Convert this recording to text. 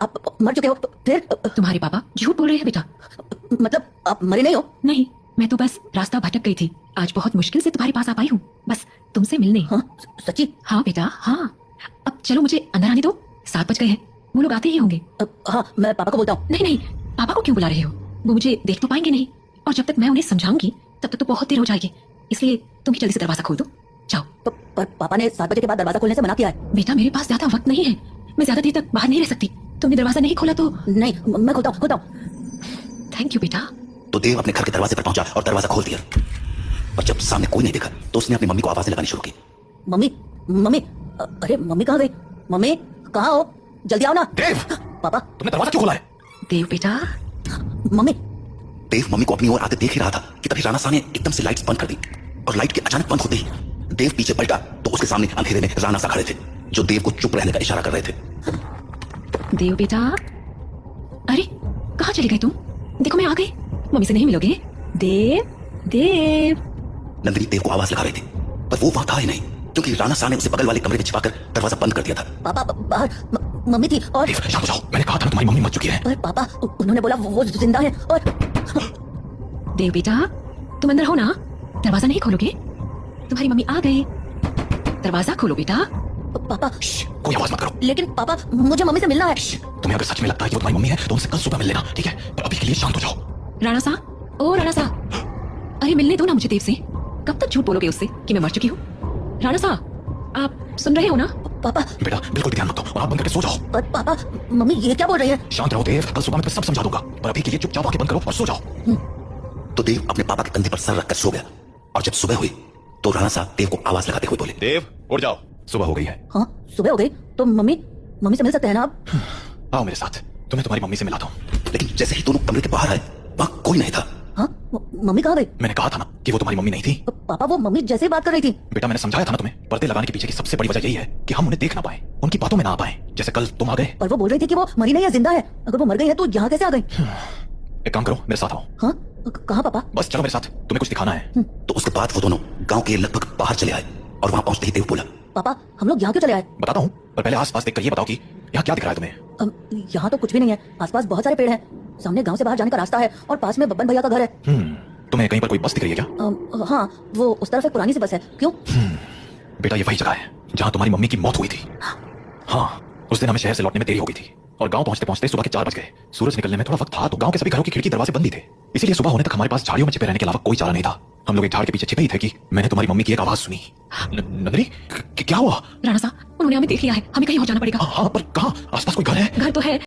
आप मर चुके हो फिर? तुम्हारे पापा झूठ बोल रहे हैं बेटा। मतलब आप मरे नहीं हो? नहीं, मैं तो बस रास्ता भटक गई थी। आज बहुत मुश्किल से तुम्हारे पास आ पाई हूँ, बस तुमसे मिलने। हाँ सच्ची? हाँ बेटा हाँ। अब चलो मुझे अंदर आने दो, 7 बज गए हैं, वो लोग आते ही होंगे। हाँ मैं पापा को बोलता हूँ। नहीं नहीं, पापा को क्यों बुला रहे हो? वो मुझे देख तो पाएंगे नहीं, और जब तक मैं उन्हें समझाऊंगी तब तक तो बहुत देर हो जाएगी। इसलिए तुम ही जल्दी से दरवाजा खोल दो, जाओ। पर पापा ने 7 बजे के बाद दरवाजा खोलने से मना किया है। बेटा मेरे पास ज्यादा वक्त नहीं है, मैं ज्यादा देर तक बाहर नहीं रह सकती। तुमने दरवाजा नहीं खोला तो? नहीं मैं खोलता हूँ। थैंक यू बेटा। तो देव अपने घर के दरवाजे पर पहुंचा और दरवाजा खोल दिया। और जब सामने कोई नहीं दिखा तो उसने अपनी मम्मी को आवाजें लगानी शुरू की। मम्मी मम्मी, अरे मम्मी कहाँ गई? मम्मी कहाँ हो? जल्दी आओ ना। देव, पापा तुमने दरवाजा क्यों खोला है? देव बेटा। मम्मी। देव मम्मी को अपनी ओर आते देख ही रहा था कि तभी राणा सा ने एकदम से लाइट्स बंद कर दी, और लाइट के अचानक बंद होते ही देव पीछे पलटा तो उसके सामने अंधेरे में राणा सा खड़े थे, जो देव को चुप रहने का इशारा कर रहे थे। देव बेटा, अरे कहाँ चले गए तुम? देखो मैं आ गई, मम्मी से नहीं मिलोगे? देव देव। नंदिनी देव को आवाज लगा रही थी, पर वो वहां था ही नहीं, क्योंकि राणा सा ने उसे बगल वाले कमरे में छिपाकर दरवाजा बंद कर दिया था। पापा बाहर मम्मी थी और देव शांत हो जाओ, मैंने कहा था ना तुम्हारी मम्मी मर चुकी है। और पापा उन्होंने बोला वो जिंदा है। और देव बेटा तुम अंदर हो ना? दरवाजा नहीं खोलोगे? तुम्हारी मम्मी आ गई, दरवाजा खोलो बेटा। पापा कोई आवाज मत करो। लेकिन पापा मुझे मम्मी से मिलना है। तुम्हें अगर सच में लगता है कि वो तुम्हारी मम्मी है तो उनसे कल सुबह मिल लेना, ठीक है? पर अभी के लिए शांत हो जाओ। राणा सा, ओ राणा सा, अरे मिलने दो ना मुझे देव से। कब तक झूठ बोलोगे उससे कि मैं मर चुकी हूँ? राणा सा, आप सुन रहे हो ना? पापा बेटा बिल्कुल भी ध्यान मत दो और आप बंद करके सो जाओ। पर पापा मम्मी ये क्या बोल रही है? शांत रहो देव, कल सुबह मैं तुम्हें सब समझा दूंगा, पर अभी के लिए चुपचाप आंखें बंद करो और सो जाओ। तो देव अपने पापा के कंधे पर सर रखकर सो गया, और जब सुबह हुई तो राणा साहब देव को आवाज लगाते हुए बोले, देव उठ जाओ, सुबह हो गई है। हाँ सुबह हो गई तो मम्मी से मिल सकते हैं ना आप? आओ मेरे साथ, तुम्हें तुम्हारी मम्मी से मिलाता हूँ। लेकिन जैसे ही दोनों कमरे के बाहर आए वहाँ कोई नहीं था। हाँ मम्मी कहाँ गई? मैंने कहा था ना कि वो तुम्हारी मम्मी नहीं थी। पापा वो मम्मी जैसे ही बात कर रही थी। बेटा मैंने समझाया था ना तुम्हें, पर्दे लगाने के पीछे की सबसे बड़ी वजह यही है कि हम उन्हें देख ना पाए, उनकी बातों में ना आ पाए। जैसे कल तुम आ गए। पर वो बोल रही थी कि वो मरी नहीं है, जिंदा है। अगर वो मर गई है तो यहाँ कैसे आ गई? एक काम करो, मेरे साथ आओ। हाँ कहाँ पापा? बस चलो मेरे साथ, तुम्हें कुछ दिखाना है। तो उसके बाद वो दोनों गांव के लगभग बाहर चले आए, और वहां पहुंचते ही देव बोला, पापा हम लोग यहाँ क्यों चले आए? बताता हूँ, पर पहले आस पास देखकर ये बताओ कि यहाँ क्या दिख रहा है तुम्हें? यहाँ तो कुछ भी नहीं है। आसपास बहुत सारे पेड़ हैं, सामने गांव से बाहर जाने का रास्ता है, और पास में बब्बन भैया का घर है। तुम्हें कहीं पर कोई बस दिख रही है क्या? हाँ वो उस तरफ एक पुरानी सी बस है। क्यों? बेटा ये वही जगह है जहाँ तुम्हारी मम्मी की मौत हुई थी। हाँ उस दिन हमें शहर से लौटने में देरी हो गई थी, और गांव पहुंचते पहुंचते सुबह के 4 बज गए। सूरज निकलने में थोड़ा वक्त था तो गांव के सभी घरों की खिड़की दरवाजे बंद ही थे, इसीलिए सुबह होने तक हमारे पास झाड़ियों में छिपे रहने के अलावा कोई चारा नहीं था। हम लोग एक झाड़ के पीछे छिपे ही थे कि मैंने तुम्हारी मम्मी की एक आवाज सुनी। नंदिनी क्या हुआ? राणा सा, उन्होंने हमें देख लिया है, हमें कहीं और जाना पड़ेगा। हाँ पर कहाँ? आसपास कोई घर है? घर तो है,